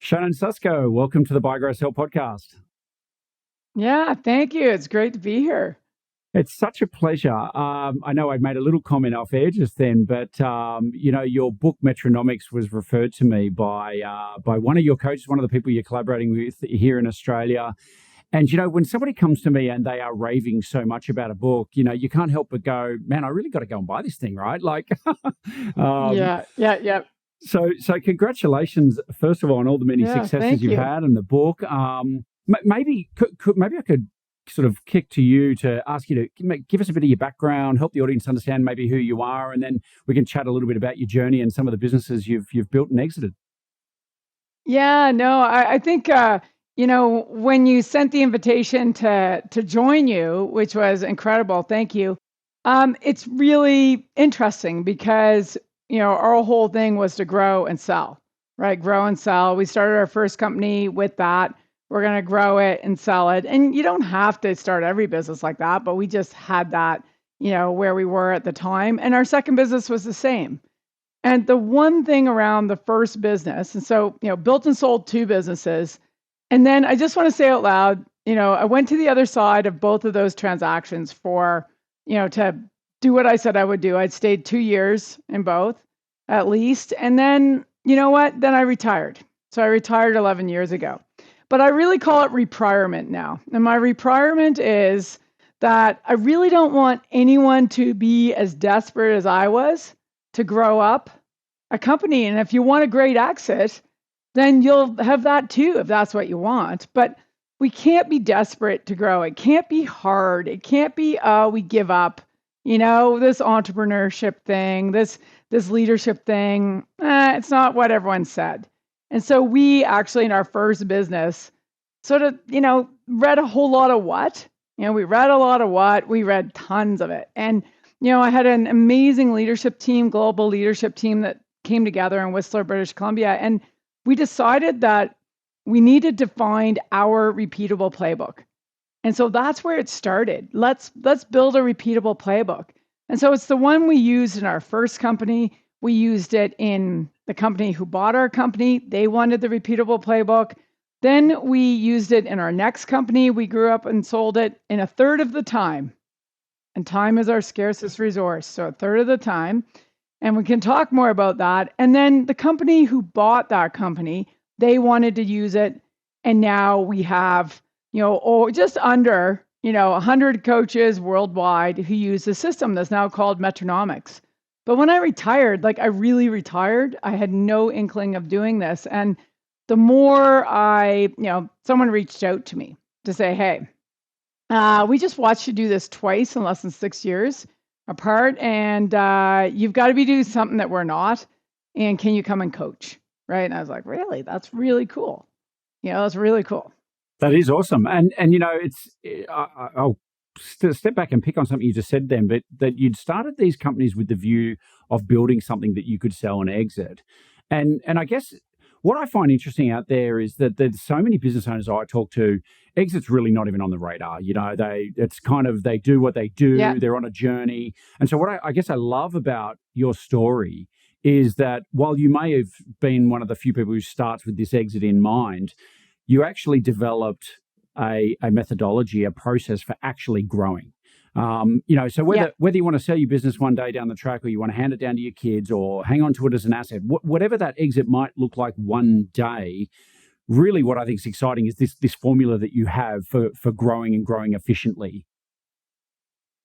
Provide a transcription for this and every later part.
Shannon Susko, welcome to the Buy, Grow, Sell podcast. Yeah, thank you. It's great to be here. It's such a pleasure. I know I made a little comment off air just then, but your book Metronomics was referred to me by one of your coaches, one of the people you're collaborating with here in Australia. And when somebody comes to me and they are raving so much about a book, you can't help but go, man, I really got to go and buy this thing, right? Like, Yeah. so congratulations, first of all, on all the many Yeah, successes thank you've you. had in the book. Maybe I could sort of kick to you to ask you to give us a bit of your background, help the audience understand maybe who you are, and then we can chat a little bit about your journey and some of the businesses you've built and exited. Yeah, no, I think when you sent the invitation to join you, which was incredible, thank you. It's really interesting because our whole thing was to grow and sell, right? Grow and sell. We started our first company with that. We're going to grow it and sell it. And you don't have to start every business like that, but we just had that, where we were at the time. And our second business was the same. And the one thing around the first business, and so, built and sold two businesses. And then I just want to say out loud, I went to the other side of both of those transactions for, to do what I said I would do. I'd stayed 2 years in both at least. And then, you know what? Then I retired. So I retired 11 years ago. But I really call it retirement now. And my retirement is that I really don't want anyone to be as desperate as I was to grow up a company. And if you want a great exit, then you'll have that too, if that's what you want. But we can't be desperate to grow. It can't be hard. It can't be, oh, we give up. This entrepreneurship thing, this leadership thing, it's not what everyone said. And so we actually, in our first business, sort of, read a whole lot of what? We read a lot of what? We read tons of it. And, I had an amazing leadership team, global leadership team that came together in Whistler, British Columbia. And we decided that we needed to find our repeatable playbook. And so that's where it started. Let's build a repeatable playbook. And so it's the one we used in our first company. We used it in the company who bought our company. They wanted the repeatable playbook. Then we used it in our next company. We grew up and sold it in a third of the time. And time is our scarcest resource. So a third of the time. And we can talk more about that. And then the company who bought that company, they wanted to use it. And now we have, just under, 100 coaches worldwide who use the system that's now called Metronomics. But when I retired, I really retired, I had no inkling of doing this. And the more someone reached out to me to say, hey, we just watched you do this twice in less than 6 years apart. And you've got to be doing something that we're not. And can you come and coach? Right. And I was like, really? That's really cool. That's really cool. That is awesome. And it's I'll step back and pick on something you just said then, but that you'd started these companies with the view of building something that you could sell and exit. And I guess what I find interesting out there is that there's so many business owners I talk to, exit's really not even on the radar. They do what they do. Yeah. They're on a journey. And so what I guess I love about your story is that while you may have been one of the few people who starts with this exit in mind, you actually developed a methodology, a process for actually growing. So whether you want to sell your business one day down the track, or you want to hand it down to your kids, or hang on to it as an asset, whatever that exit might look like one day, really what I think is exciting is this formula that you have for growing and growing efficiently.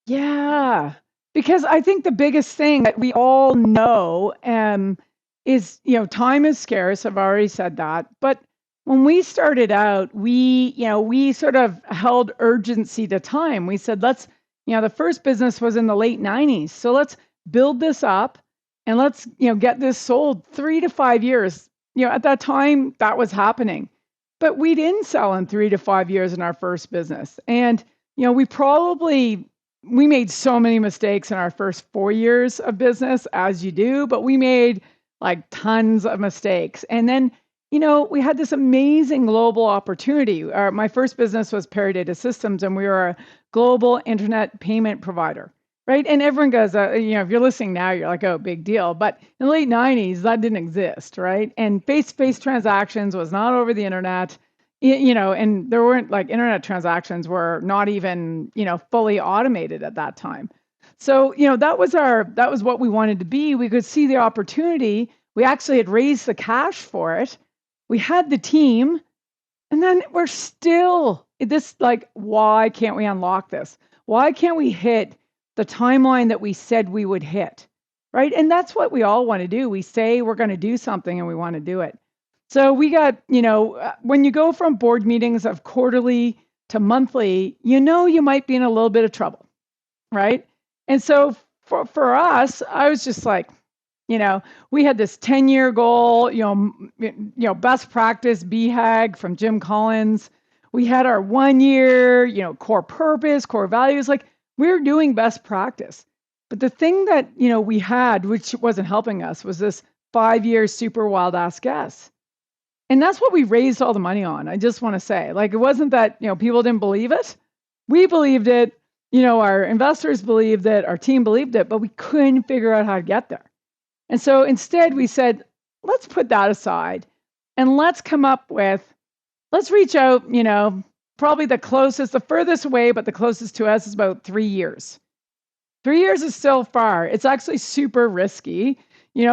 Yeah, because I think the biggest thing that we all know is, time is scarce. I've already said that, but when we started out, we sort of held urgency to time. We said, the first business was in the late 90s. So let's build this up and let's, get this sold 3 to 5 years. At that time that was happening, but we didn't sell in 3 to 5 years in our first business. And, we made so many mistakes in our first 4 years of business, as you do, but we made tons of mistakes. And then, we had this amazing global opportunity. My first business was Paradata Systems, and we were a global internet payment provider, right? And everyone goes, if you're listening now, you're like, oh, big deal. But in the late 90s, that didn't exist, right? And face-to-face transactions was not over the internet, and there weren't like internet transactions were not even, fully automated at that time. So, that was what we wanted to be. We could see the opportunity. We actually had raised the cash for it. We had the team, and then we're still this like, why can't we unlock this? Why can't we hit the timeline that we said we would hit? Right. And that's what we all want to do. We say we're going to do something and we want to do it. So we got, when you go from board meetings of quarterly to monthly, you might be in a little bit of trouble. Right. And so for us, I was just like, we had this 10-year goal, best practice BHAG from Jim Collins. We had our 1 year, core purpose, core values. Like we're doing best practice. But the thing that, we had, which wasn't helping us, was this 5-year super wild ass guess. And that's what we raised all the money on. I just want to say, like, it wasn't that, people didn't believe it. We believed it. Our investors believed it. Our team believed it, but we couldn't figure out how to get there. And so instead we said, let's put that aside and let's reach out, probably the furthest away, but the closest to us is about 3 years. 3 years is still far. It's actually super risky.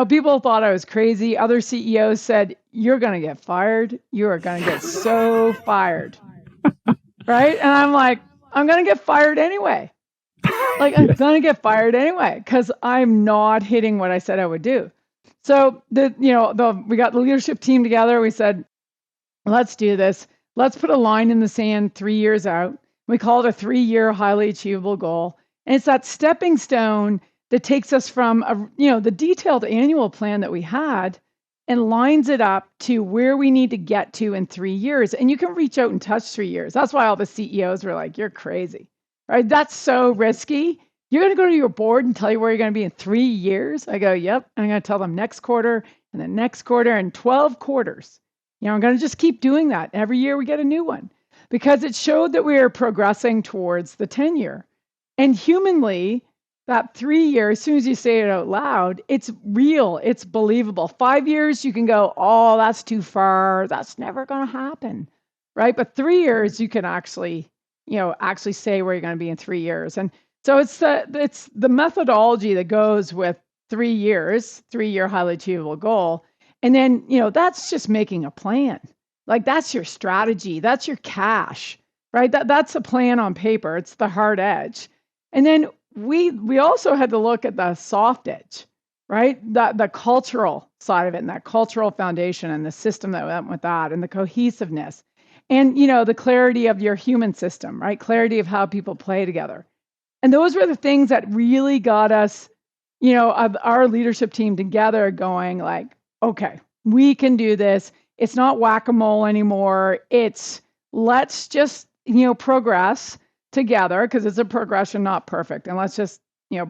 People thought I was crazy. Other CEOs said, you're going to get fired. You are going to get so fired. Right. And I'm like, I'm going to get fired anyway. Like I'm going to get fired anyway, because I'm not hitting what I said I would do. So we got the leadership team together. We said, let's do this. Let's put a line in the sand 3 years out. We call it a 3-year highly achievable goal. And it's that stepping stone that takes us from the detailed annual plan that we had and lines it up to where we need to get to in 3 years. And you can reach out and touch 3 years. That's why all the CEOs were like, you're crazy. Right? That's so risky. You're going to go to your board and tell you where you're going to be in 3 years? I go, yep. I'm going to tell them next quarter and the next quarter and 12 quarters. I'm going to just keep doing that. Every year we get a new one because it showed that we are progressing towards the 10-year. And humanly, that 3 year, as soon as you say it out loud, it's real. It's believable. 5 years, you can go, oh, that's too far. That's never going to happen. Right? But 3 years, you can actually say where you're going to be in 3 years. And so it's the methodology that goes with 3 years, 3-year highly achievable goal. And then, that's just making a plan. Like that's your strategy. That's your cash, right? That's a plan on paper. It's the hard edge. And then we also had to look at the soft edge, right? The cultural side of it and that cultural foundation and the system that went with that and the cohesiveness. And, the clarity of your human system, right? Clarity of how people play together. And those were the things that really got us, of our leadership team together going like, okay, we can do this. It's not whack-a-mole anymore. It's let's just, progress together because it's a progression, not perfect. And let's just,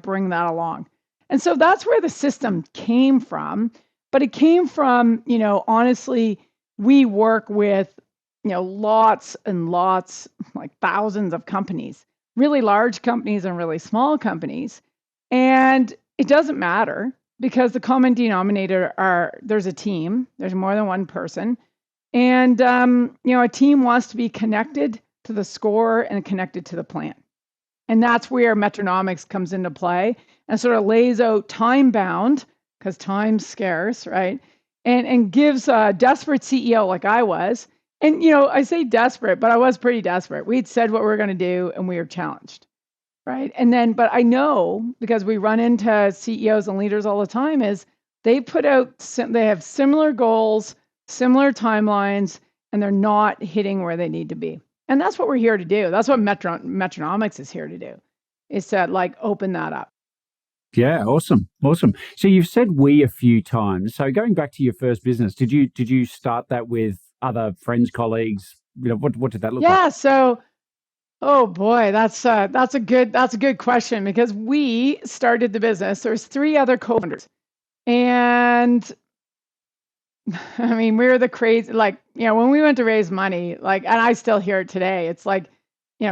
bring that along. And so that's where the system came from. But it came from, honestly, we work with lots and lots, like thousands of companies, really large companies and really small companies. And it doesn't matter because the common denominator there's a team, there's more than one person. And, a team wants to be connected to the score and connected to the plan. And that's where Metronomics comes into play and sort of lays out time bound because time's scarce, right? And gives a desperate CEO like I was. And, I say desperate, but I was pretty desperate. We'd said what we were going to do and we were challenged, right? And then, but I know because we run into CEOs and leaders all the time is they have similar goals, similar timelines, and they're not hitting where they need to be. And that's what we're here to do. That's what Metronomics is here to do, is to like open that up. Yeah, awesome. So you've said we a few times. So going back to your first business, did you start that with other friends, colleagues? What did that look like? Yeah. So, oh boy, that's a good question because we started the business. There's 3 other co-founders, and I mean we were the crazy when we went to raise money, and I still hear it today. It's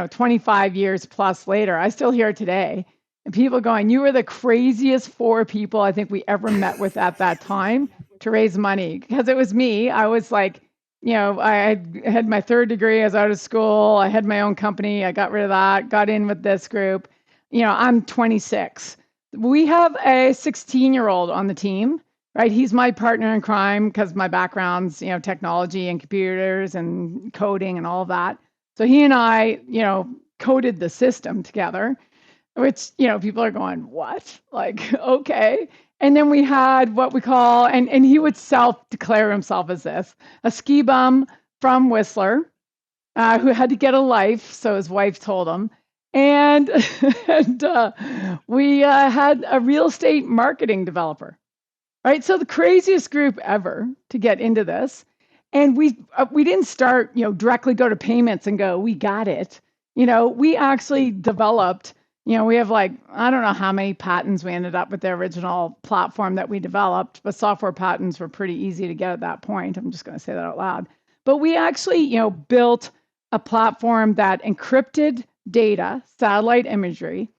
25 years plus later, I still hear it today. and people going, you were the craziest 4 people I think we ever met with at that time to raise money. Because it was me. I was like, I had my third degree. I was out of school. I had my own company. I got rid of that, got in with this group. I'm 26. We have a 16-year-old on the team, right? He's my partner in crime because my background's, technology and computers and coding and all of that. So he and I, coded the system together, which, people are going, what? Like, okay. And then we had what we call, and he would self-declare himself as this, a ski bum from Whistler, who had to get a life, so his wife told him. And, we had a real estate marketing developer, right? So the craziest group ever to get into this. And we didn't start, directly go to payments and go, we got it. We actually developed, we have like, I don't know how many patents we ended up with the original platform that we developed, but software patents were pretty easy to get at that point. I'm just going to say that out loud. But we actually, built a platform that encrypted data, satellite imagery,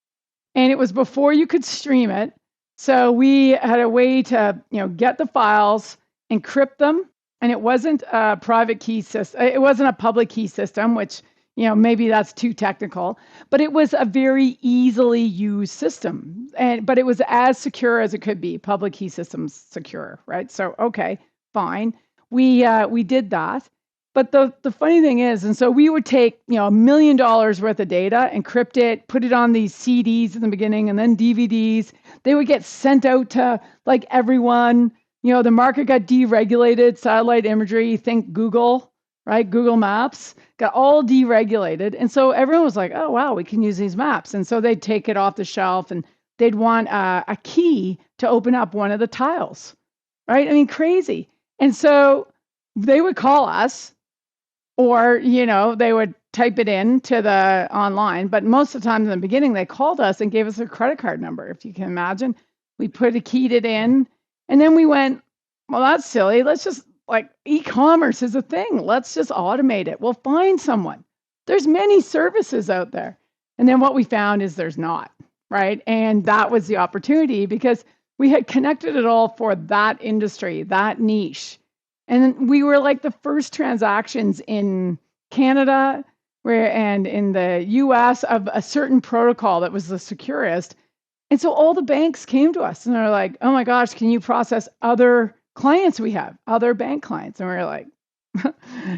and it was before you could stream it. So we had a way to, get the files, encrypt them, and it wasn't a private key system. It wasn't a public key system, which, maybe that's too technical, but it was a very easily used system. But it was as secure as it could be. Public key systems secure, right? So, okay, fine. We did that. But the funny thing is, and so we would take, $1 million worth of data, encrypt it, put it on these CDs in the beginning and then DVDs. They would get sent out to like everyone. The market got deregulated, satellite imagery, think Google, right? Google Maps got all deregulated. And so everyone was like, oh, wow, we can use these maps. And so they'd take it off the shelf and they'd want a key to open up one of the tiles, right? I mean, crazy. And so they would call us, or, they would type it in to the online. But most of the time in the beginning, they called us and gave us their credit card number. If you can imagine, we keyed it in. And then we went, well, that's silly. Let's just like e-commerce is a thing. Let's just automate it. We'll find someone. There's many services out there. And then what we found is there's not, right? And that was the opportunity because we had connected it all for that industry, that niche. And we were like the first transactions in Canada and in the US of a certain protocol that was the securest. And so all the banks came to us and they're like, oh my gosh, can you process other clients we have, other bank clients? And we were like,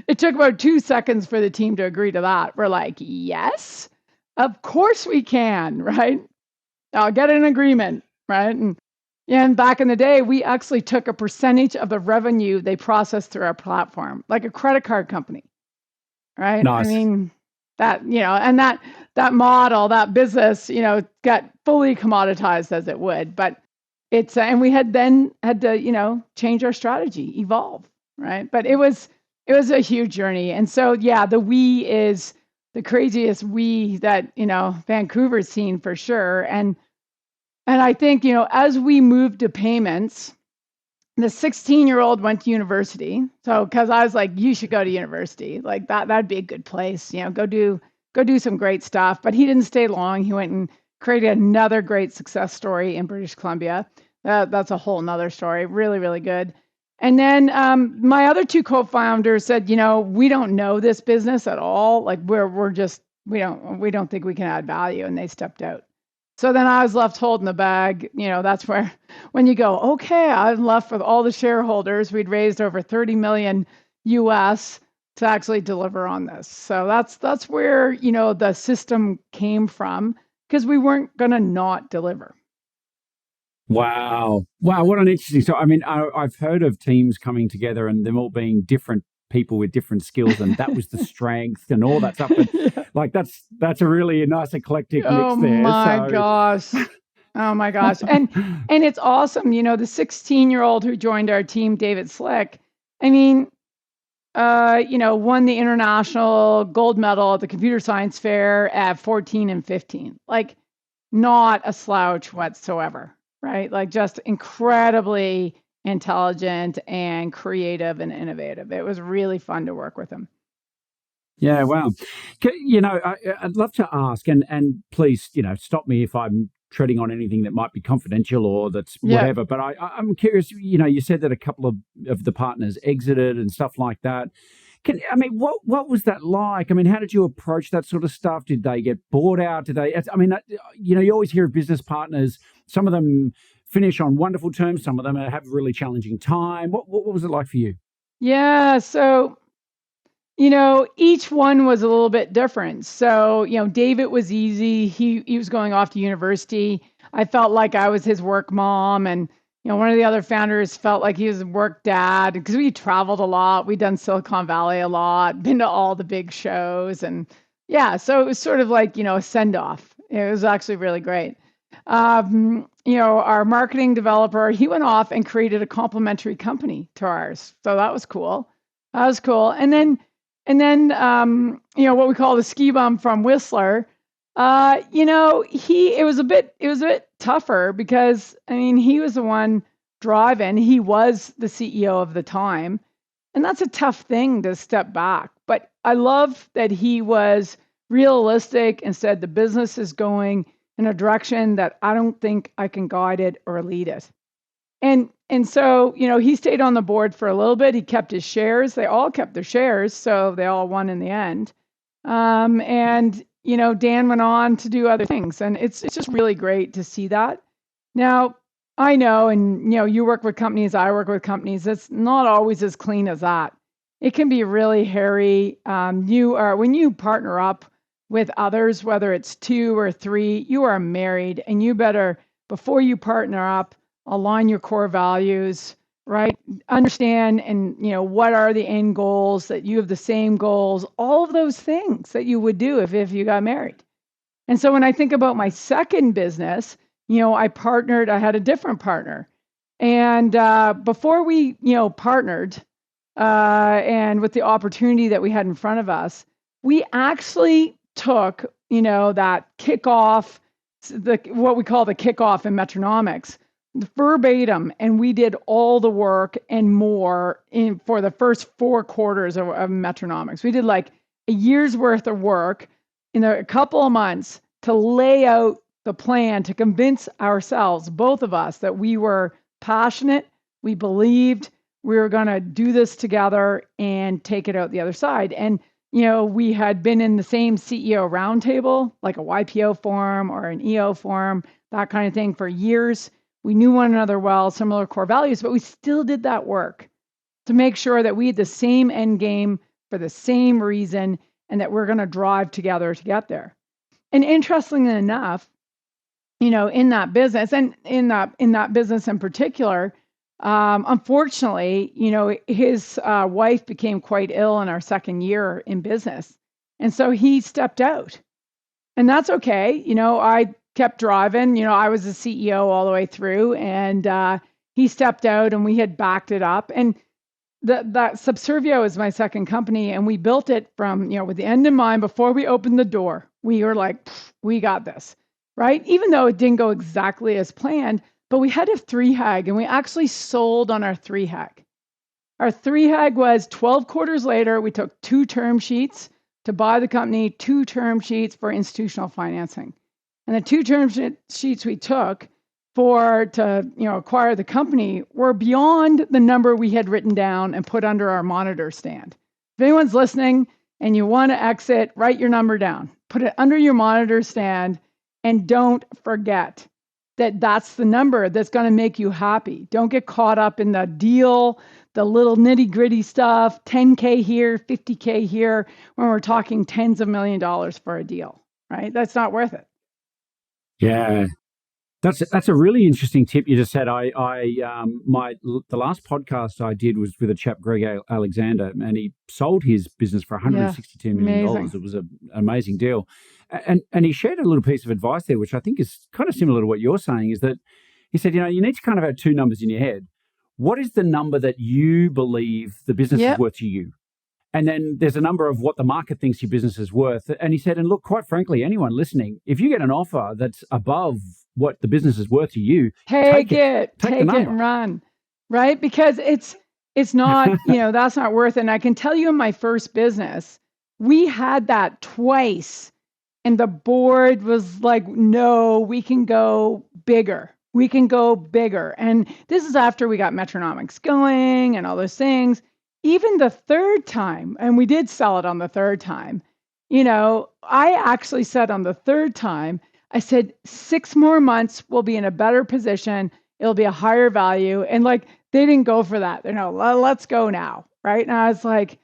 it took about 2 seconds for the team to agree to that. We're like, yes, of course we can, right? I'll get an agreement, right? And back in the day, we actually took a percentage of the revenue they processed through our platform, like a credit card company, right? Nice. I mean, that, and that model, that business, got fully commoditized as it would, but and we had to, change our strategy, evolve, right? But it was a huge journey. And so, yeah, the we is the craziest we that, Vancouver's seen for sure. And I think, as we moved to payments, the 16-year-old went to university. So, because I was like, you should go to university. Like that'd be a good place. Go do some great stuff. But he didn't stay long. He went and created another great success story in British Columbia. That's a whole nother story. Really, really good. And then my other two co-founders said, we don't know this business at all. Like we're just we don't think we can add value, and they stepped out. So then I was left holding the bag. That's where, when you go, okay, I'm left with all the shareholders. We'd raised over 30 million US to actually deliver on this. So that's where, the system came from, because we weren't going to not deliver. Wow. What an interesting story. I mean, I've heard of teams coming together and them all being different people with different skills, and that was the strength and all that stuff. But Yeah. like that's a really nice eclectic mix there. Oh my gosh. Oh my gosh. And it's awesome. The 16-year-old who joined our team, David Slick, I mean, won the international gold medal at the computer science fair at 14 and 15. Like not a slouch whatsoever, right? Like just incredibly intelligent and creative and innovative. It was really fun to work with him. Yeah, wow. I'd love to ask, and please, stop me if I'm treading on anything that might be confidential or that's whatever. But I'm curious, you said that a couple of the partners exited and stuff like that. What was that like? How did you approach that sort of stuff? Did they get bought out? You always hear of business partners. Some of them finish on wonderful terms. Some of them have a really challenging time. What was it like for you? Yeah. So, each one was a little bit different. So, David was easy. He was going off to university. I felt like I was his work mom, and one of the other founders felt like he was a work dad because we traveled a lot. We'd done Silicon Valley a lot, been to all the big shows, and yeah, so it was sort of like a send off. It was actually really great. Our marketing developer, he went off and created a complementary company to ours, so that was cool. And then what we call the ski bum from Whistler. It was a bit tougher because he was the one driving. He was the CEO of the time, and that's a tough thing to step back. But I love that he was realistic and said the business is going in a direction that I don't think I can guide it or lead it. And so, he stayed on the board for a little bit. He kept his shares. They all kept their shares, so they all won in the end. Dan went on to do other things, and it's just really great to see that. Now, I know, and you work with companies, I work with companies. It's not always as clean as that. It can be really hairy. When you partner up with others, whether it's 2 or 3, you are married, and you better, before you partner up, align your core values, right? Understand and what are the end goals, that you have the same goals, all of those things that you would do if you got married. And so when I think about my second business, I had a different partner. And before we, partnered, and with the opportunity that we had in front of us, we actually took, that kickoff, what we call the kickoff in Metronomics, verbatim, and we did all the work and more for the first 4 quarters of Metronomics. We did like a year's worth of work in a couple of months to lay out the plan to convince ourselves, both of us, that we were passionate, we believed we were going to do this together and take it out the other side. And we had been in the same CEO roundtable, like a YPO forum or an EO forum, that kind of thing, for years. We knew one another well, similar core values, but we still did that work to make sure that we had the same end game for the same reason and that we're going to drive together to get there. And interestingly enough, in that business and in that business in particular, unfortunately, his wife became quite ill in our second year in business. And so he stepped out. And that's okay. I kept driving. I was the CEO all the way through, and he stepped out, and we had backed it up. And that Subservio is my second company, and we built it from, with the end in mind. Before we opened the door, we were like, we got this, right? Even though it didn't go exactly as planned, but we had a 3-hag, and we actually sold on our 3-hag. Our 3-hag was 12 quarters later, we took 2 term sheets to buy the company, 2 term sheets for institutional financing. And the 2 term sheets we took to acquire the company were beyond the number we had written down and put under our monitor stand. If anyone's listening and you want to exit, write your number down, put it under your monitor stand, and don't forget that that's the number that's going to make you happy. Don't get caught up in the deal, the little nitty gritty stuff, 10K here, 50K here, when we're talking tens of $1 million for a deal, right? That's not worth it. Yeah, that's a really interesting tip you just said. The last podcast I did was with a chap, Greg Alexander, and he sold his business for $162 million. Amazing. It was an amazing deal, and he shared a little piece of advice there, which I think is kind of similar to what you're saying. Is that he said, you need to kind of have 2 numbers in your head. What is the number that you believe the business is worth to you? And then there's a number of what the market thinks your business is worth. And he said, and look, quite frankly, anyone listening, if you get an offer that's above what the business is worth to you, take it and run, right? Because it's not, that's not worth it. And I can tell you in my first business, we had that twice. And the board was like, no, we can go bigger. We can go bigger. And this is after we got Metronomics going and all those things. Even the third time, and we did sell it on the third time, I actually said on the third time, I said, 6 more months, we'll be in a better position. It'll be a higher value. And like, they didn't go for that. They're no, let's go now. Right. And I was like,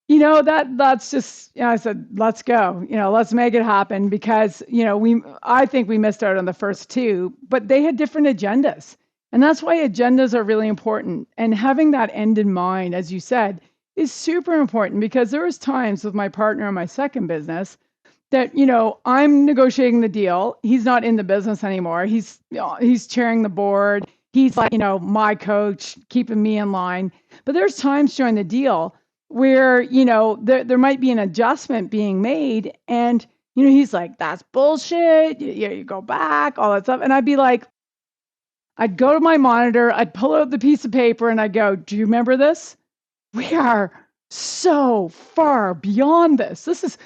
that's just, I said, let's go, let's make it happen because, I think we missed out on the first two, but they had different agendas. And that's why agendas are really important. And having that end in mind, as you said, is super important because there was times with my partner in my second business that, I'm negotiating the deal. He's not in the business anymore. He's chairing the board. He's like, my coach, keeping me in line. But there's times during the deal where, there might be an adjustment being made. And, he's like, that's bullshit. You go back, all that stuff. And I'd be like, I'd go to my monitor, I'd pull out the piece of paper and I'd go, do you remember this? We are so far beyond this. This is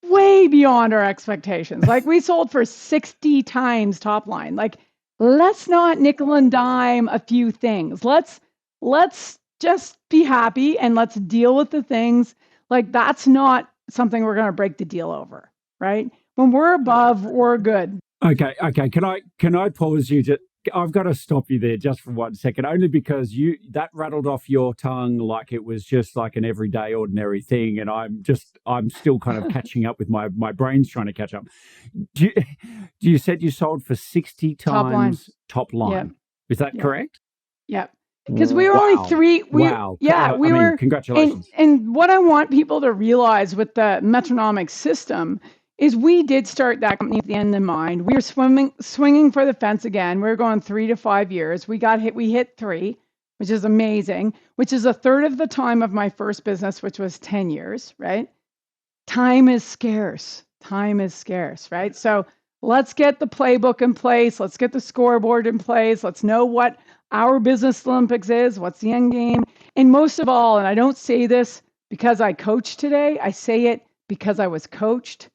way beyond our expectations. Like we sold for 60 times top line. Like, let's not nickel and dime a few things. Let's just be happy and let's deal with the things. Like that's not something we're going to break the deal over, right? When we're above, we're good. Okay. Can I pause you? I've got to stop you there just for 1 second, only because that rattled off your tongue like it was just like an everyday ordinary thing, and I'm still kind of catching up with my brain's trying to catch up. You said you sold for 60 times top line. Yep. Is that correct? Yep. Because we were only three. Wow. We were. Congratulations. And what I want people to realize with the Metronomics system is we did start that company at the end in mind. We were swinging for the fence again. We were going 3 to 5 years. We hit 3, which is amazing, which is a third of the time of my first business, which was 10 years, right? Time is scarce, right? So let's get the playbook in place. Let's get the scoreboard in place. Let's know what our business Olympics is, what's the end game. And most of all, and I don't say this because I coach today, I say it because I was coached,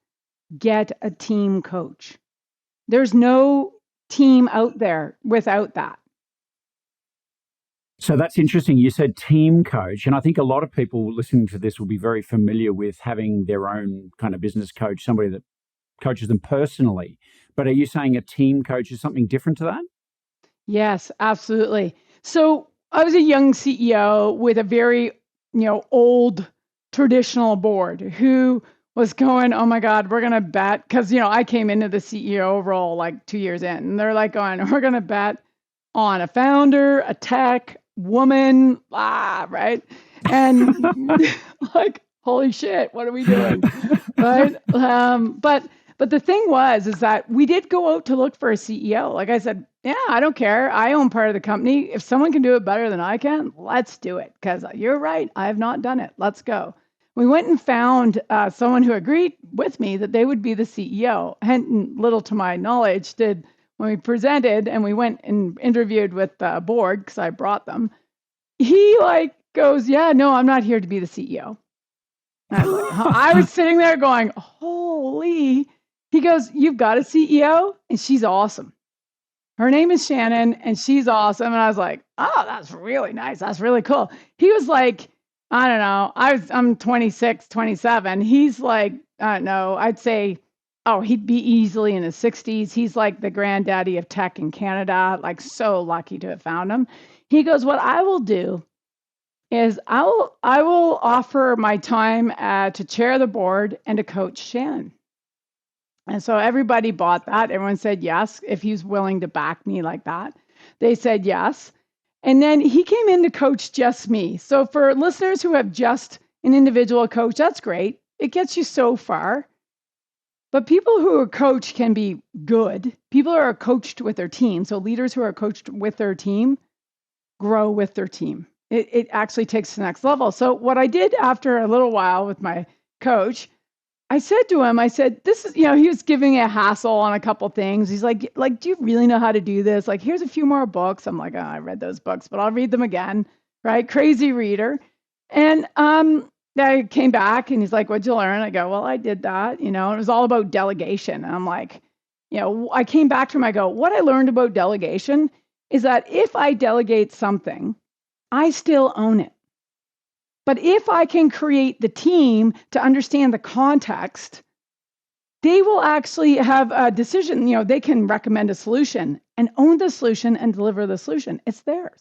get a team coach. There's no team out there without that. So that's interesting. You said team coach, and I think a lot of people listening to this will be very familiar with having their own kind of business coach, somebody that coaches them personally. But are you saying a team coach is something different to that? Yes, absolutely. So I was a young CEO with a very, old traditional board who was going, oh my God, we're going to bet. Because, I came into the CEO role like 2 years in. And they're like going, we're going to bet on a founder, a tech, woman, right? And like, holy shit, what are we doing? Right? But the thing is that we did go out to look for a CEO. Like I said, yeah, I don't care. I own part of the company. If someone can do it better than I can, let's do it. Because you're right. I have not done it. Let's go. We went and found someone who agreed with me that they would be the CEO. And little to my knowledge did when we presented and we went and interviewed with the board because I brought them. He goes, yeah, no, I'm not here to be the CEO. And I was like, huh? I was sitting there going, holy. He goes, you've got a CEO and she's awesome. Her name is Shannon and she's awesome. And I was like, oh, that's really nice. That's really cool. He was like, I don't know. I'm 26, 27. He's like, I don't know. I'd say, he'd be easily in his 60s. He's like the granddaddy of tech in Canada. Like so lucky to have found him. He goes, what I will do is I will offer my time to chair the board and to coach Shannon. And so everybody bought that. Everyone said yes, if he's willing to back me like that. They said yes. And then he came in to coach just me. So for listeners who have just an individual coach, that's great. It gets you so far. But people who are coached can be good. People who are coached with their team. So leaders who are coached with their team grow with their team. It actually takes the next level. So what I did after a little while with my coach, I said to him, this is, he was giving me a hassle on a couple things. He's like, do you really know how to do this? Like, here's a few more books. I'm like, I read those books, but I'll read them again, right? Crazy reader. And I came back and he's like, what'd you learn? I go, well, I did that, and it was all about delegation. And I'm like, I came back to him, I go, what I learned about delegation is that if I delegate something, I still own it. But if I can create the team to understand the context, they will actually have a decision. They can recommend a solution and own the solution and deliver the solution. It's theirs,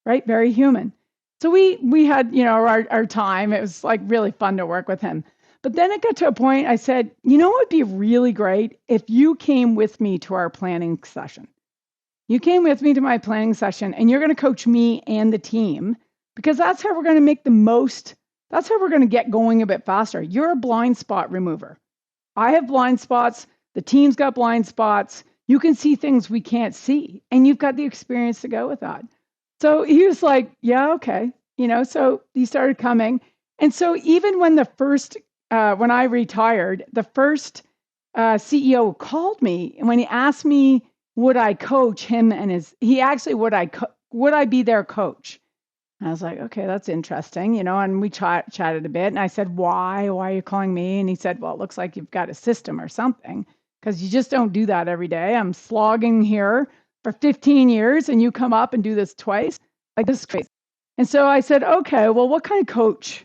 right? Very human. So we had, our time. It was like really fun to work with him. But then it got to a point I said, what would be really great if you came with me to our planning session. You came with me to my planning session and you're going to coach me and the team because that's how we're going to make the most. That's how we're going to get going a bit faster. You're a blind spot remover. I have blind spots. The team's got blind spots. You can see things we can't see. And you've got the experience to go with that. So he was like, yeah, okay. So he started coming. And so even when when I retired, the first CEO called me and when he asked me, would I coach him and he actually, would I be their coach? And I was like, okay, that's interesting, and we chatted a bit. And I said, why are you calling me? And he said, well, it looks like you've got a system or something because you just don't do that every day. I'm slogging here for 15 years and you come up and do this twice. Like, this is crazy. And so I said, okay, well, what kind of coach?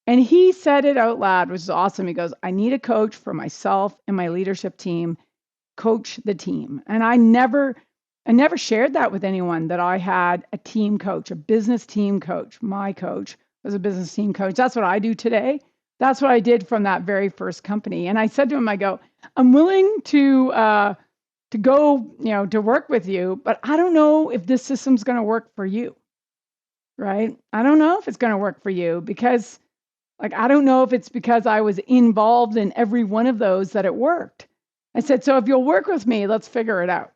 And he said it out loud, which is awesome. He goes, I need a coach for myself and my leadership team. Coach the team. And I never shared that with anyone, that I had a team coach, a business team coach. My coach was a business team coach. That's what I do today. That's what I did from that very first company. And I said to him, I go, I'm willing to go, to work with you, but I don't know if this system's going to work for you. Right? I don't know if it's going to work for you because I don't know if it's because I was involved in every one of those that it worked. I said, so if you'll work with me, let's figure it out.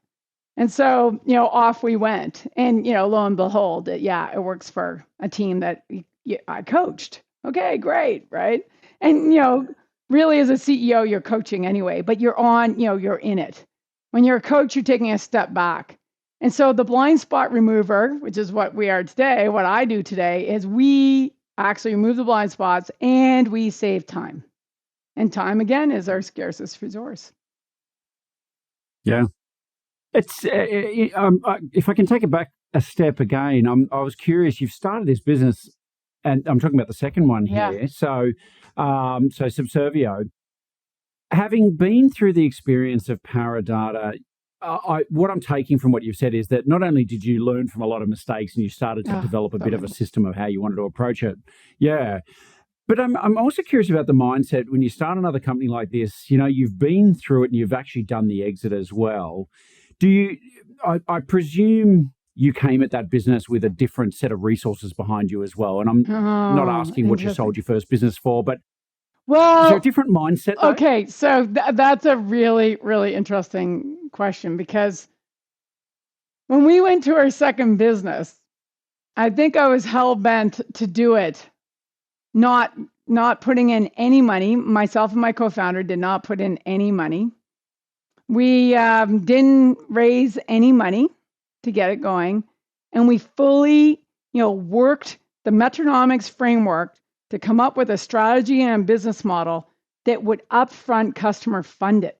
And so, off we went. And, lo and behold, it works for a team that I coached. Okay, great, right? And, really as a CEO, you're coaching anyway, but you're you're in it. When you're a coach, you're taking a step back. And so the blind spot remover, which is what we are today, what I do today, is we actually remove the blind spots and we save time. And time, again, is our scarcest resource. Yeah. It's if I can take it back a step again, I was curious. You've started this business, and I'm talking about the second one here. Yeah. So Subservio, having been through the experience of Paradata, what I'm taking from what you've said is that not only did you learn from a lot of mistakes and you started to develop a bit of a system of how you wanted to approach it, yeah. But I'm also curious about the mindset when you start another company like this. You've been through it and you've actually done the exit as well. I presume you came at that business with a different set of resources behind you as well. And I'm not asking what you sold your first business for, but is there a different mindset though? Okay, so that's a really, really interesting question because when we went to our second business, I think I was hell-bent to do it, not putting in any money. Myself and my co-founder did not put in any money. We didn't raise any money to get it going. And we fully, worked the Metronomics framework to come up with a strategy and a business model that would upfront customer fund it.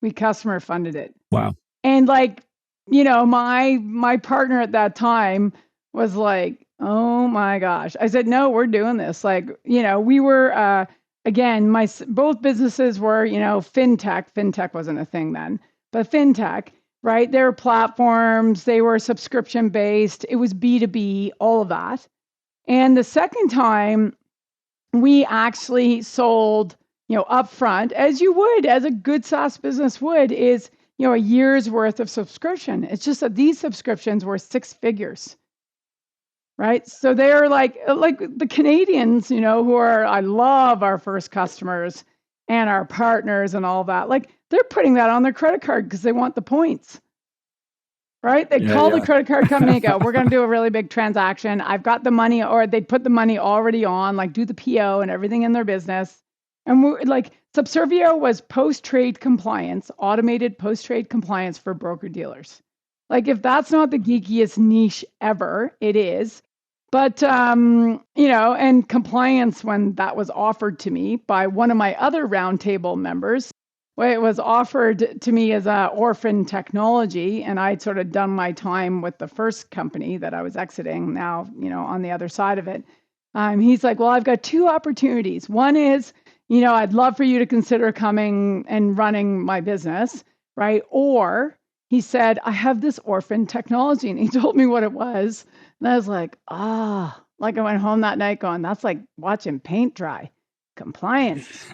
We customer funded it. Wow. And my partner at that time was like, oh my gosh. I said, no, we're doing this. We were, again, both businesses were, fintech. Fintech wasn't a thing then, but fintech, right? They were platforms. They were subscription based. It was B2B, all of that. And the second time we actually sold, upfront, as you would, as a good SaaS business would, is, a year's worth of subscription. It's just that these subscriptions were 6 figures. Right. So they're like the Canadians, I love our first customers and our partners and all that. They're putting that on their credit card because they want the points. Right. They call the credit card company and go, we're going to do a really big transaction. I've got the money, or they'd put the money already on, do the PO and everything in their business. And we're Subservio was post-trade compliance, automated post-trade compliance for broker dealers. If that's not the geekiest niche ever, it is. But, and compliance, when that was offered to me by one of my other roundtable members, well, it was offered to me as a orphan technology, and I'd sort of done my time with the first company that I was exiting now, on the other side of it. He's like, well, I've got two opportunities. One is, I'd love for you to consider coming and running my business, right? Or he said, I have this orphan technology. And he told me what it was. And I was like, like I went home that night going, that's like watching paint dry. Compliance,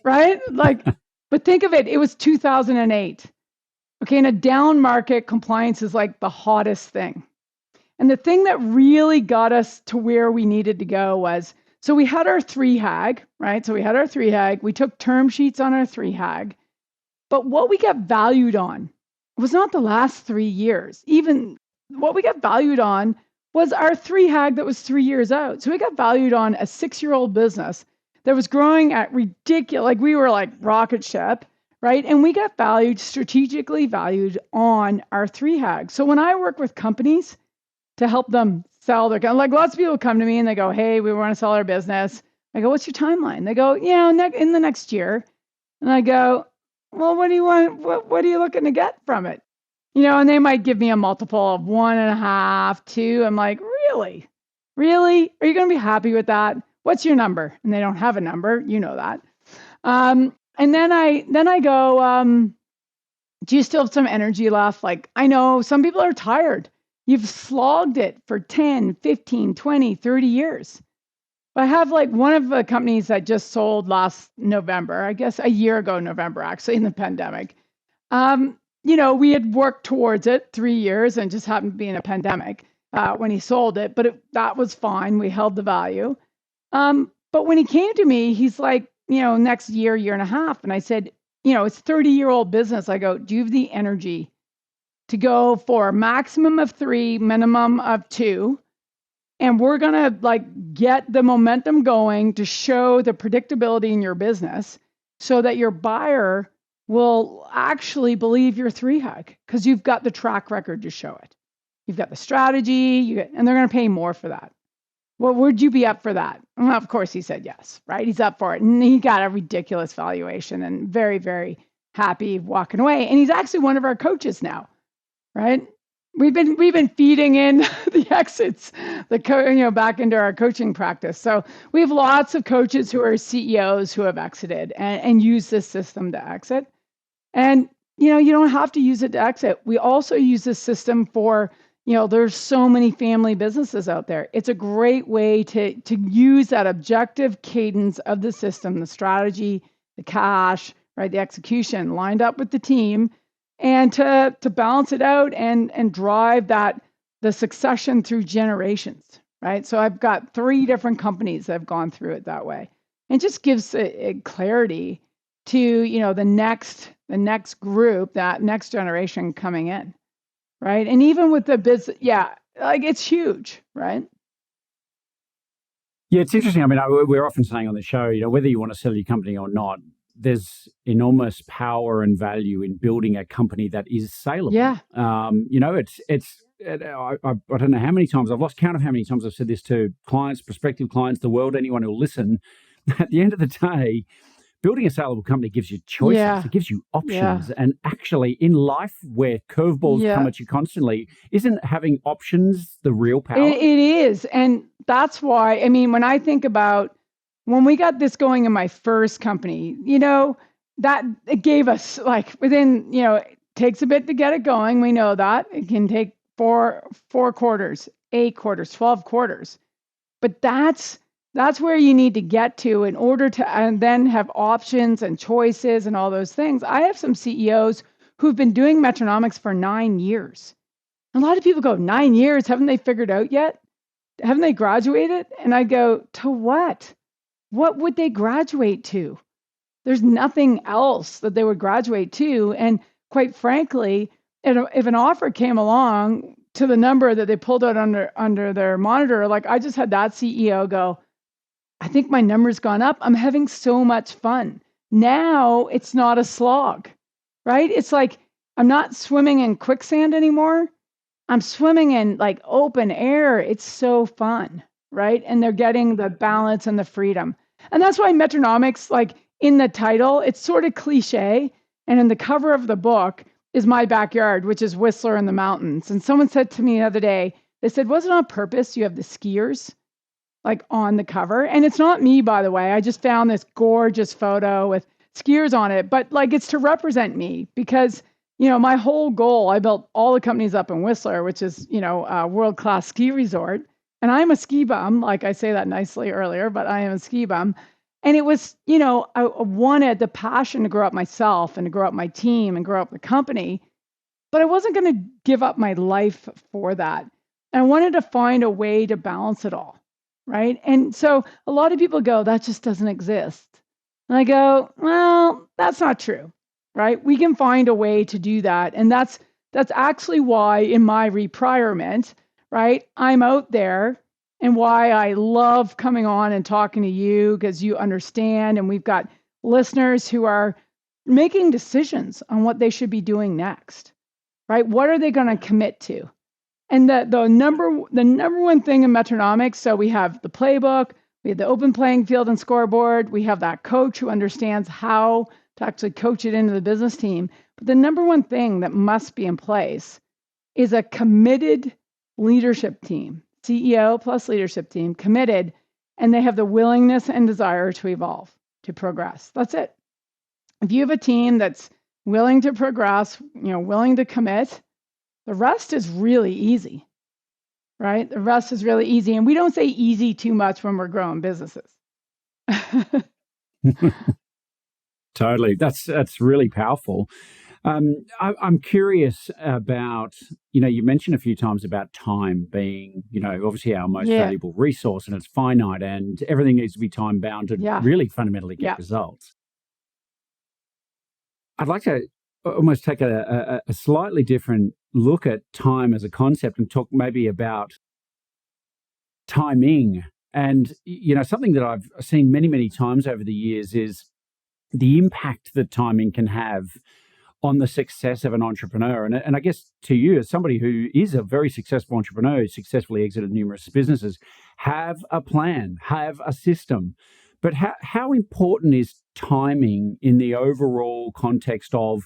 right? Like, but think of it, it was 2008. Okay, in a down market, compliance is like the hottest thing. And the thing that really got us to where we needed to go was, so we had our 3HAG, right? So we had our 3HAG. We took term sheets on our 3HAG. But what we got valued on was not the last 3 years. Even what we got valued on was our 3HAG that was 3 years out. So we got valued on a 6-year-old business that was growing at ridiculous, like we were like rocket ship, right? And we got strategically valued on our 3HAG. So when I work with companies to help them sell their, like lots of people come to me and they go, hey, we want to sell our business. I go, what's your timeline? They go, in the next year. And I go, well, what do you want? What are you looking to get from it? And they might give me a multiple of 1.5, 2. I'm like, really? Really? Are you going to be happy with that? What's your number? And they don't have a number. You know that. And then I go, do you still have some energy left? Like, I know some people are tired. You've slogged it for 10, 15, 20, 30 years. I have like one of the companies that just sold last November, I guess a year ago, November, actually, in the pandemic. We had worked towards it 3 years and just happened to be in a pandemic when he sold it, but that was fine. We held the value. But when he came to me, he's like, next year, year and a half. And I said, it's 30-year-old business. I go, do you have the energy to go for a maximum of 3, minimum of 2? And we're going to like get the momentum going to show the predictability in your business so that your buyer will actually believe your 3HAG because you've got the track record to show it. You've got the strategy, and they're going to pay more for that. Well, would you be up for that? Well, of course, he said yes, right? He's up for it. And he got a ridiculous valuation and very, very happy walking away. And he's actually one of our coaches now, right? We've been feeding in the exits, back into our coaching practice. So we have lots of coaches who are CEOs who have exited and use this system to exit. And you don't have to use it to exit. We also use this system for, there's so many family businesses out there. It's a great way to use that objective cadence of the system, the strategy, the cash, right, the execution lined up with the team. And to balance it out and drive the succession through generations, right? So I've got 3 different companies that have gone through it that way. And just gives a clarity to, the next group, that next generation coming in, right? And even with the business, it's huge, right? Yeah, it's interesting. I mean, we're often saying on the show, whether you want to sell your company or not, there's enormous power and value in building a company that is saleable. Yeah. I don't know how many times, I've lost count of how many times I've said this to clients, prospective clients, the world, anyone who'll listen. At the end of the day, building a saleable company gives you choices. Yeah. It gives you options. Yeah. And actually, in life where curveballs come at you constantly, isn't having options the real power? It is. And that's why, when I think about when we got this going in my first company, that it gave us like within, it takes a bit to get it going. We know that it can take 4 quarters, 8 quarters, 12 quarters. But that's where you need to get to in order to and then have options and choices and all those things. I have some CEOs who've been doing Metronomics for 9 years. A lot of people go, 9 years, haven't they figured out yet? Haven't they graduated? And I go, to what? What would they graduate to? There's nothing else that they would graduate to. And quite frankly, if an offer came along to the number that they pulled out under their monitor, like I just had that CEO go, I think my number's gone up. I'm having so much fun. Now it's not a slog, right? It's like I'm not swimming in quicksand anymore. I'm swimming in like open air. It's so fun, right? And they're getting the balance and the freedom. And that's why metronomics, like in the title, it's sort of cliche. And in the cover of the book is my backyard, which is Whistler in the mountains. And someone said to me the other day, they said, was it on purpose? You have the skiers like on the cover. And it's not me, by the way. I just found this gorgeous photo with skiers on it, but like it's to represent me because, my whole goal, I built all the companies up in Whistler, which is, a world-class ski resort. And I'm a ski bum, like I say that nicely earlier, but I am a ski bum. And it was, I wanted the passion to grow up myself and to grow up my team and grow up the company, but I wasn't going to give up my life for that. And I wanted to find a way to balance it all. Right. And so a lot of people go, that just doesn't exist. And I go, well, that's not true. Right. We can find a way to do that. And that's actually why in my retirement, right, I'm out there and why I love coming on and talking to you because you understand. And we've got listeners who are making decisions on what they should be doing next. Right. What are they going to commit to? And the number one thing in Metronomics, so we have the playbook, we have the open playing field and scoreboard, we have that coach who understands how to actually coach it into the business team. But the number one thing that must be in place is a committed leadership team, CEO plus leadership team, committed, and they have the willingness and desire to evolve, to progress. That's it. If you have a team that's willing to progress, willing to commit, the rest is really easy, right? The rest is really easy. And we don't say easy too much when we're growing businesses. Totally. That's really powerful. I'm curious about, you mentioned a few times about time being, obviously our most valuable resource, and it's finite and everything needs to be time bound to really fundamentally get results. I'd like to almost take a slightly different look at time as a concept and talk maybe about timing. And, something that I've seen many, many times over the years is the impact that timing can have on the success of an entrepreneur. And I guess to you, as somebody who is a very successful entrepreneur, who successfully exited numerous businesses, have a plan, have a system. But how important is timing in the overall context of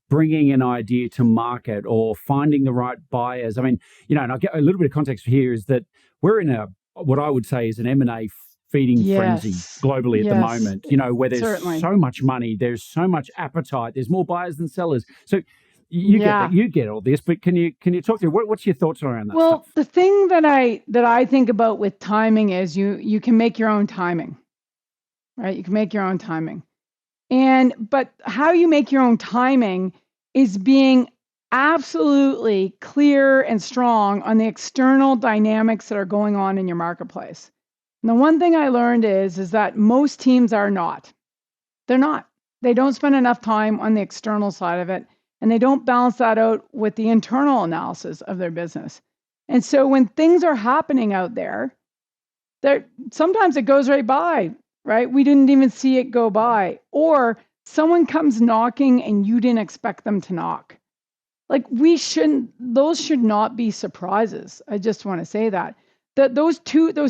bringing an idea to market or finding the right buyers? I mean, and I'll get a little bit of context here is that we're in what I would say is an M&A feeding frenzy globally at the moment, where there's so much money, there's so much appetite, there's more buyers than sellers. So you get all this, but can you talk through what's your thoughts around that stuff? The thing that I think about with timing is you can make your own timing, right? You can make your own timing. But how you make your own timing is being absolutely clear and strong on the external dynamics that are going on in your marketplace. And the one thing I learned is that most teams are not. They're not. They don't spend enough time on the external side of it, and they don't balance that out with the internal analysis of their business. And so when things are happening out there, sometimes it goes right by, right? We didn't even see it go by. Or someone comes knocking and you didn't expect them to knock. Like those should not be surprises. I just want to say that. Those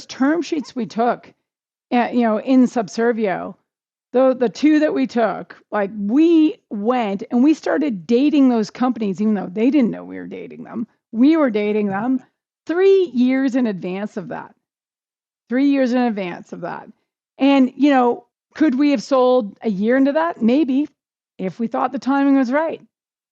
term sheets we took, in Subservio, the two that we took, like we went and we started dating those companies, even though they didn't know we were dating them. We were dating them 3 years in advance of that. 3 years in advance of that. And, could we have sold a year into that? Maybe, if we thought the timing was right.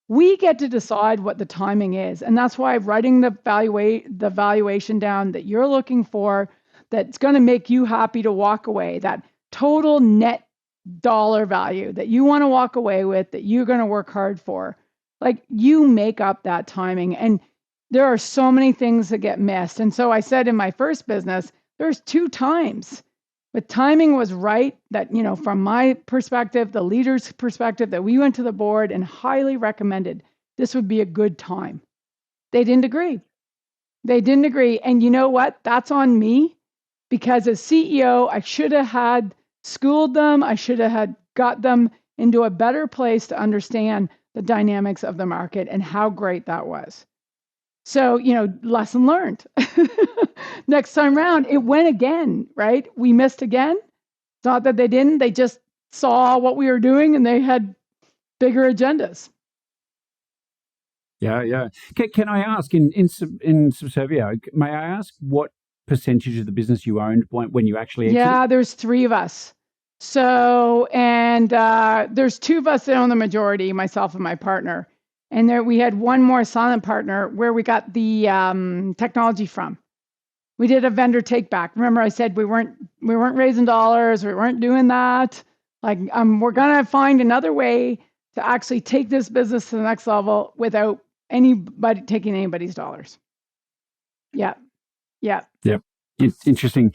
We get to decide what the timing is. And that's why writing the valuation down that you're looking for, that's going to make you happy to walk away, that total net dollar value that you want to walk away with, that you're going to work hard for. Like, you make up that timing. And there are so many things that get missed. And so I said in my first business, there's 2 times. But timing was right, that, from my perspective, the leader's perspective, that we went to the board and highly recommended this would be a good time. They didn't agree. And you know what? That's on me, because as CEO, I should have had schooled them. I should have had got them into a better place to understand the dynamics of the market and how great that was. So, lesson learned. Next time round, it went again, right? We missed again. It's not that they didn't, they just saw what we were doing and they had bigger agendas. Yeah. Can I ask in Subservio? May I ask what percentage of the business you owned when you actually exited? Yeah, there's 3 of us. So, and there's 2 of us that own the majority, myself and my partner. And there we had one more silent partner where we got the technology from. We did a vendor take back. Remember, I said we weren't raising dollars, we weren't doing that. Like, we're gonna find another way to actually take this business to the next level without anybody taking anybody's dollars. Yeah. It's interesting.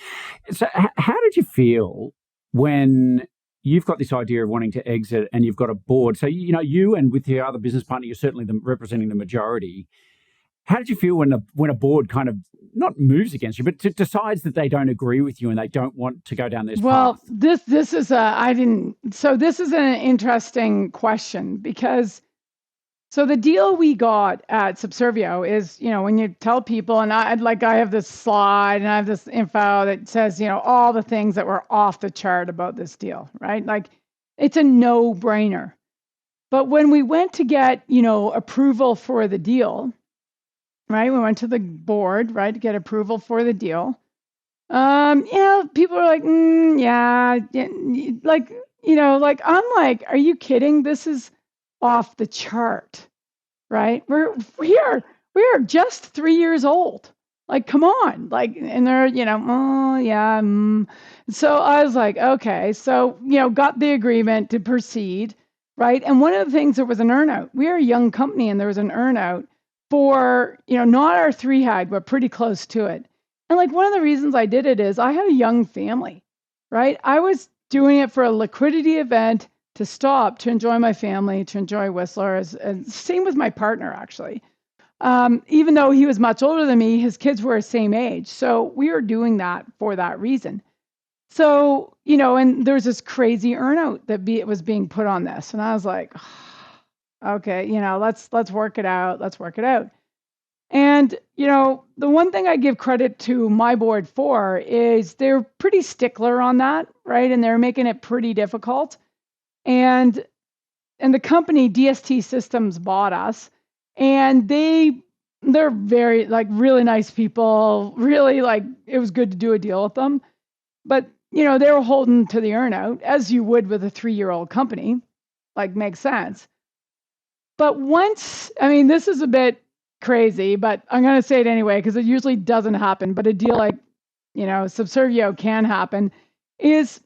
So, how did you feel when you've got this idea of wanting to exit and you've got a board? So, you and with your other business partner, you're certainly representing the majority. How did you feel when a board kind of not moves against you, but decides that they don't agree with you and they don't want to go down this path? Well, this is this is an interesting question because so the deal we got at Subservio is, when you tell people, and I have this slide and I have this info that says, all the things that were off the chart about this deal, right? Like, it's a no-brainer. But when we went to get, approval for the deal, right? We went to the board, right, to get approval for the deal. People are like, yeah, I'm like, are you kidding? This is off the chart, right? We are just 3 years old. Like, come on, like, and they're, oh yeah. So I was like, okay, so got the agreement to proceed, right? And one of the things, there was an earnout. We are a young company, and there was an earnout for not our 3 hag, but pretty close to it. And like, one of the reasons I did it is I had a young family, right? I was doing it for a liquidity event to stop, to enjoy my family, to enjoy Whistler. And same with my partner, actually. Even though he was much older than me, his kids were the same age. So we were doing that for that reason. So, and there's this crazy earnout that was being put on this. And I was like, okay, let's work it out. Let's work it out. And, the one thing I give credit to my board for is they're pretty stickler on that, right? And they're making it pretty difficult. And the company DST Systems bought us, and they're very, like, really nice people, really, like, it was good to do a deal with them. But, they were holding to the earnout, as you would with a 3-year-old company, like, makes sense. But this is a bit crazy, but I'm going to say it anyway, because it usually doesn't happen, but a deal like, Subservio can happen, is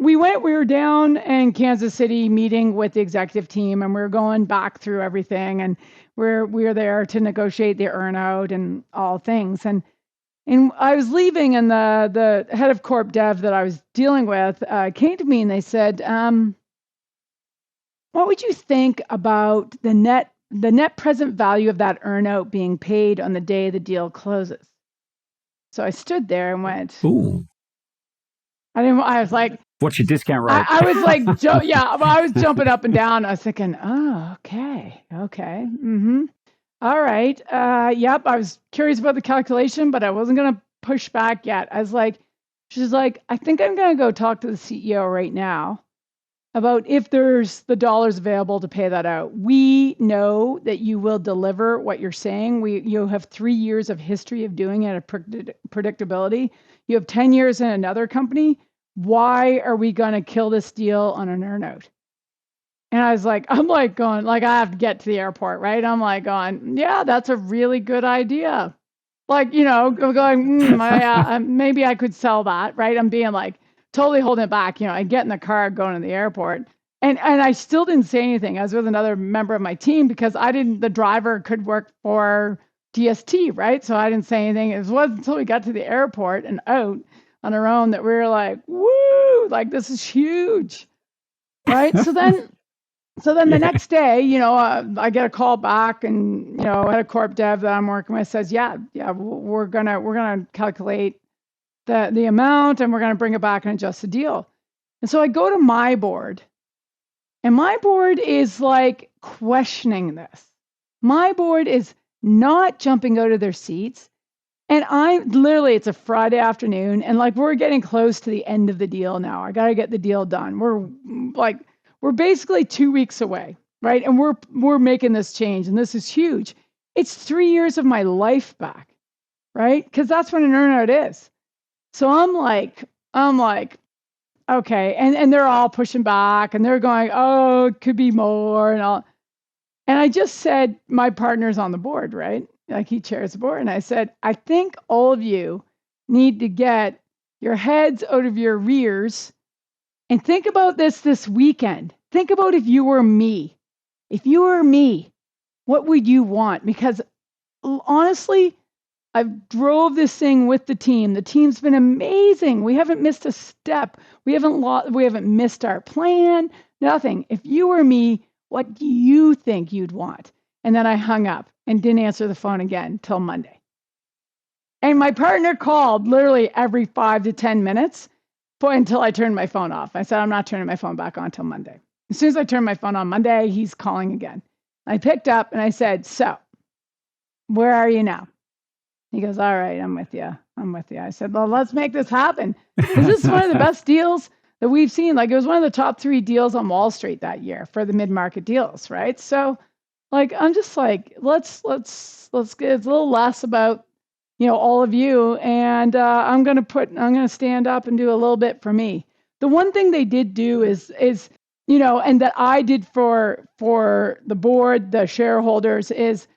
we were down in Kansas City meeting with the executive team, and we were going back through everything, and we're there to negotiate the earnout and all things. And I was leaving, and the head of corp dev that I was dealing with came to me, and they said, what would you think about the net present value of that earnout being paid on the day the deal closes? So I stood there and went, ooh. I was like, what's your discount rate? I was like, I was jumping up and down. I was thinking, oh, okay. Mm-hmm. All right. Yep. I was curious about the calculation, but I wasn't going to push back yet. She's like, I think I'm going to go talk to the CEO right now about if there's the dollars available to pay that out. We know that you will deliver what you're saying. You have 3 years of history of doing it, a predictability. You have 10 years in another company. Why are we going to kill this deal on an earnout? And I'm like going, like, I have to get to the airport, right? I'm like going, yeah, that's a really good idea. Like, going, maybe I could sell that, right? I'm being like, totally holding it back. I get in the car going to the airport, and I still didn't say anything. I was with another member of my team because the driver could work for DST, right? So I didn't say anything. It wasn't until we got to the airport and out on our own that we were like, woo, like, this is huge, right? So then the next day, I get a call back, and, at a corp dev that I'm working with says, yeah, we're gonna calculate the amount, and we're going to bring it back and adjust the deal. And so I go to my board, and my board is like questioning this. My board is not jumping out of their seats. And it's a Friday afternoon, and like we're getting close to the end of the deal now. I got to get the deal done. We're basically 2 weeks away, right? And we're making this change, and this is huge. It's 3 years of my life back, right? Because that's what an earnout is. So I'm like, okay, and they're all pushing back, and they're going, oh, it could be more, and all. And I just said, my partner's on the board, right? Like he chairs the board. And I said, I think all of you need to get your heads out of your rears and think about this weekend. Think about if you were me. If you were me, what would you want? Because honestly, I've drove this thing with the team. The team's been amazing. We haven't missed a step. We haven't missed our plan. Nothing. If you were me, what do you think you'd want? And then I hung up and didn't answer the phone again till Monday. And my partner called literally every 5 to 10 minutes until I turned my phone off. I said, I'm not turning my phone back on till Monday. As soon as I turned my phone on Monday, he's calling again. I picked up and I said, so where are you now? He goes, all right, I'm with you. I said, well, let's make this happen. Because this is one of the best deals that we've seen. Like it was one of the top 3 deals on Wall Street that year for the mid-market deals, right? So like, I'm just like, let's get a little less about, all of you. And I'm going to stand up and do a little bit for me. The one thing they did do is, and that I did for the board, the shareholders is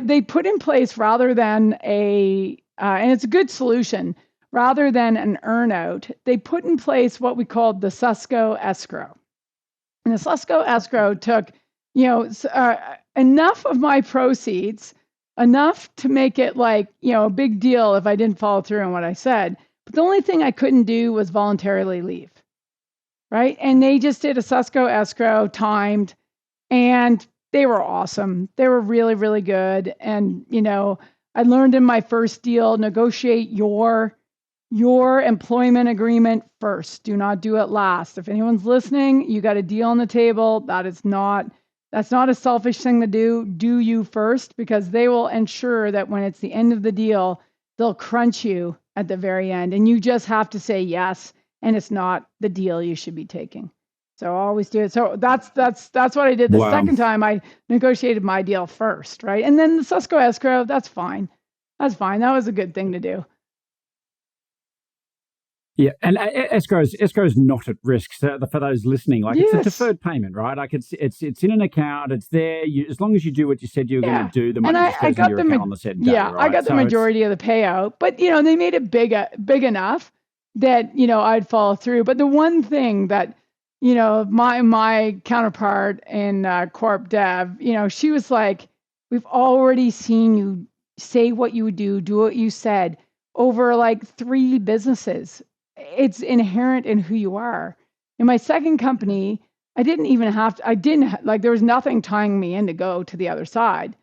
they put in place rather than and it's a good solution, rather than an earnout, they put in place what we called the Susko escrow. And the Susko escrow took, enough of my proceeds, enough to make it like, a big deal if I didn't follow through on what I said. But the only thing I couldn't do was voluntarily leave, right? And they just did a Susko escrow timed, and they were awesome. They were really, really good. And, I learned in my first deal, negotiate your employment agreement first. Do not do it last. If anyone's listening, you got a deal on the table. That's not a selfish thing to do. Do you first, because they will ensure that when it's the end of the deal, they'll crunch you at the very end. And you just have to say yes. And it's not the deal you should be taking. So I always do it. So that's what I did the second time. I negotiated my deal first, right? And then the Susko escrow, that's fine. That's fine. That was a good thing to do. Yeah, and escrow is not at risk. So for those listening, like it's a deferred payment, right? Like it's in an account. It's there. As long as you do what you said you were going to do, the money just goes in your account on the set day, right? I got the majority of the payout, but they made it big enough that I'd follow through. But the one thing that my counterpart in Corp Dev, she was like, we've already seen you say what you would do what you said over like 3 businesses. It's inherent in who you are. In my second company, there was nothing tying me in to go to the other side.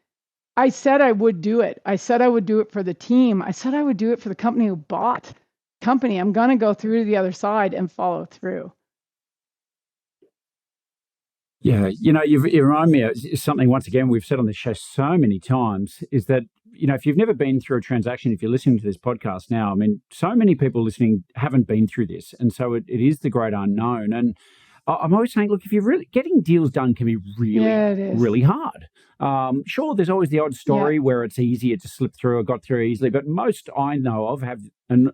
I said I would do it. I said I would do it for the team. I said I would do it for the company who bought the company. I'm going to go through to the other side and follow through. Yeah, you remind me of something, once again, we've said on this show so many times, is that, if you've never been through a transaction, if you're listening to this podcast now, I mean, so many people listening haven't been through this. And so it is the great unknown. And I'm always saying, look, if you're really getting deals done can be really hard. Sure, there's always the odd story where it's easier to slip through or got through easily, but most I know of have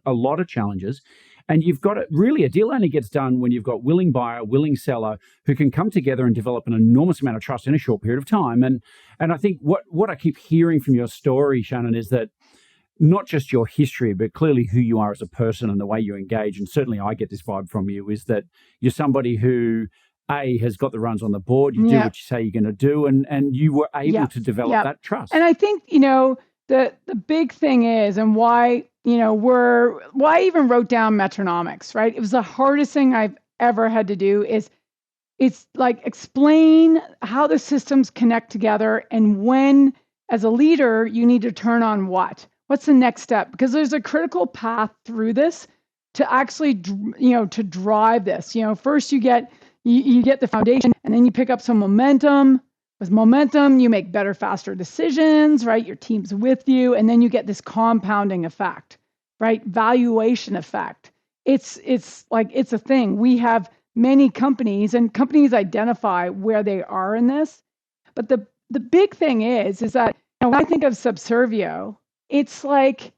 a lot of challenges. And you've got a deal only gets done when you've got willing buyer, willing seller who can come together and develop an enormous amount of trust in a short period of time. And I think what I keep hearing from your story, Shannon, is that not just your history, but clearly who you are as a person and the way you engage. And certainly I get this vibe from you, is that you're somebody who, has got the runs on the board. You do what you say you're going to do, and you were able to develop that trust. And I think, the big thing is, and why I even wrote down Metronomics, right? It was the hardest thing I've ever had to do. It's like explain how the systems connect together, and when, as a leader, you need to turn on what's the next step? Because there's a critical path through this to actually, to drive this. First you get the foundation, and then you pick up some momentum, With momentum, you make better, faster decisions, right? Your team's with you, and then you get this compounding effect, right? Valuation effect. It's a thing. We have many companies, and companies identify where they are in this. But the big thing is that when I think of Subservio, it's like,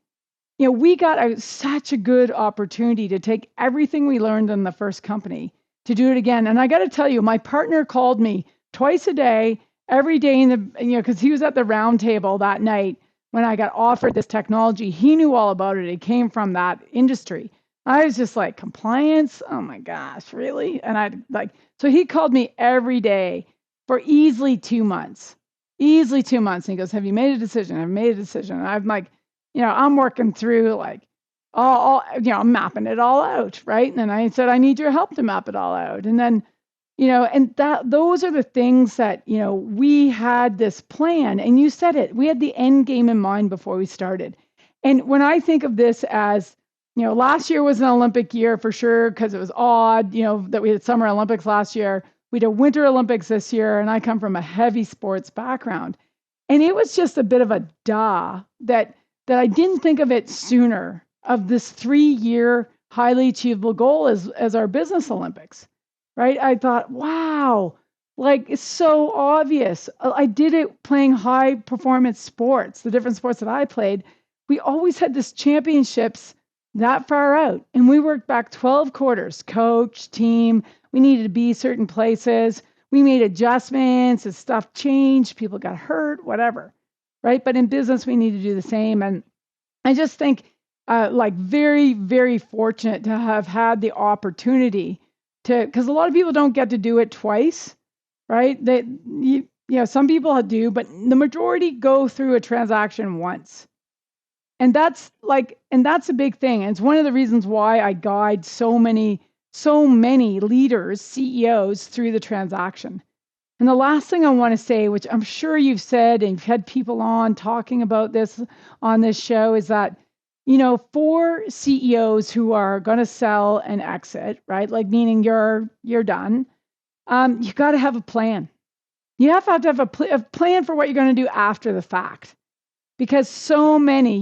we got such a good opportunity to take everything we learned in the first company to do it again. And I got to tell you, my partner called me twice a day, every day because he was at the round table that night when I got offered this technology. He knew all about it. It came from that industry. I was just like, compliance? Oh my gosh, really? And so he called me every day for easily 2 months. Easily 2 months. And he goes, have you made a decision? I've made a decision. And I'm like, I'm working through I'm mapping it all out, right? And then I said, I need your help to map it all out. And then, and those are the things that, we had this plan, and you said it, we had the end game in mind before we started. And when I think of this as, last year was an Olympic year for sure, because it was odd, that we had Summer Olympics last year. We did Winter Olympics this year, and I come from a heavy sports background. And it was just a bit of a that I didn't think of it sooner, of this 3-year highly achievable goal as our business Olympics, right? I thought, wow, it's so obvious. I did it playing high performance sports, the different sports that I played. We always had this championships that far out, and we worked back 12 quarters, coach, team. We needed to be certain places. We made adjustments as stuff changed, people got hurt, whatever. Right. But in business, we need to do the same. And I just think very, very fortunate to have had the opportunity because a lot of people don't get to do it twice. Right. Some people do, but the majority go through a transaction once. And that's a big thing. And it's one of the reasons why I guide so many leaders, CEOs through the transaction. And the last thing I want to say, which I'm sure you've said and you've had people on talking about this on this show, is that, for CEOs who are going to sell and exit, right? Like meaning you're done, you got to have a plan. You have to have a plan for what you're going to do after the fact, because so many,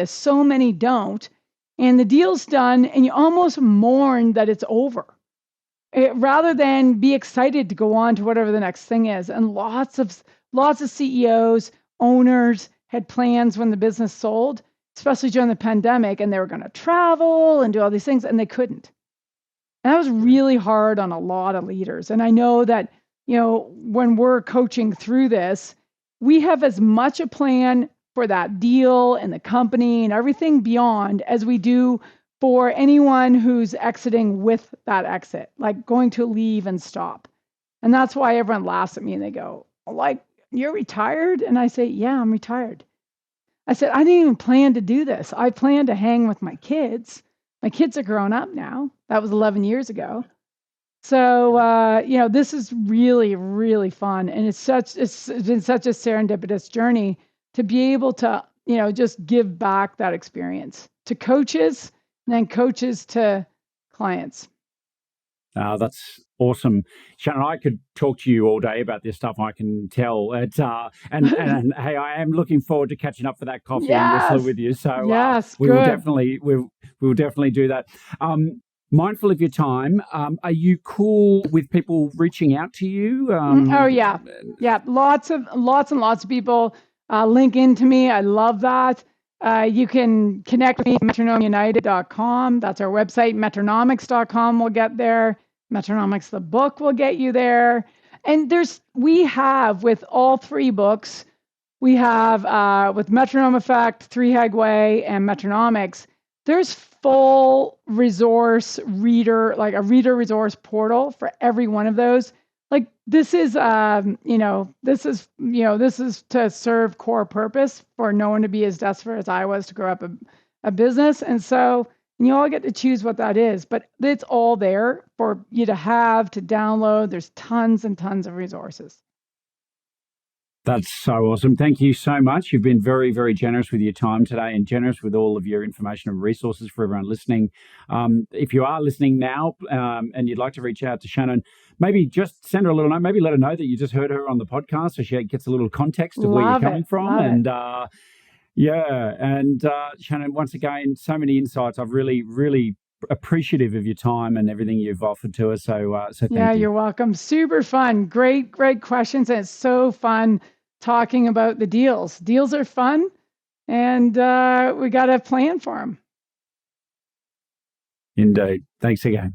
so many don't, and the deal's done, and you almost mourn that it's over. Rather than be excited to go on to whatever the next thing is. And lots of CEOs, owners had plans when the business sold, especially during the pandemic, and they were going to travel and do all these things, and they couldn't. And that was really hard on a lot of leaders. And I know that, when we're coaching through this, we have as much a plan for that deal and the company and everything beyond as we do for anyone who's exiting with that exit, like going to leave and stop. And that's why everyone laughs at me and they go, you're retired? And I say, yeah, I'm retired. I said, I didn't even plan to do this. I planned to hang with my kids. My kids are grown up now. That was 11 years ago. So, this is really, really fun. And it's been such a serendipitous journey to be able to, just give back that experience to coaches, and then coaches to clients. That's awesome. Shannon, I could talk to you all day about this stuff, I can tell. And hey, I am looking forward to catching up for that coffee and whistler with you. So yes, we will definitely do that. Mindful of your time, are you cool with people reaching out to you? Oh yeah. Lots and lots of people link into me. I love that. You can connect with me at metronomeunited.com. That's our website. Metronomics.com will get there. Metronomics, the book, will get you there. And we have, with all 3 books, we have with Metronome Effect, 3-Hag Way, and Metronomics, there's full resource reader, like a reader resource portal for every one of those. Like this is to serve core purpose for no one to be as desperate as I was to grow up a business. And so you all get to choose what that is, but it's all there for you to have, to download. There's tons and tons of resources. That's so awesome. Thank you so much. You've been very, very generous with your time today and generous with all of your information and resources for everyone listening. If you are listening now and you'd like to reach out to Shannon, maybe just send her a little note, maybe let her know that you just heard her on the podcast so she gets a little context of where you're coming from. And Shannon, once again, so many insights. I've really, really appreciative of your time and everything you've offered to us. So thank you. Yeah, you're welcome. Super fun. Great questions. And it's so fun talking about the deals. Deals are fun, and we got to plan for them. Indeed. Thanks again.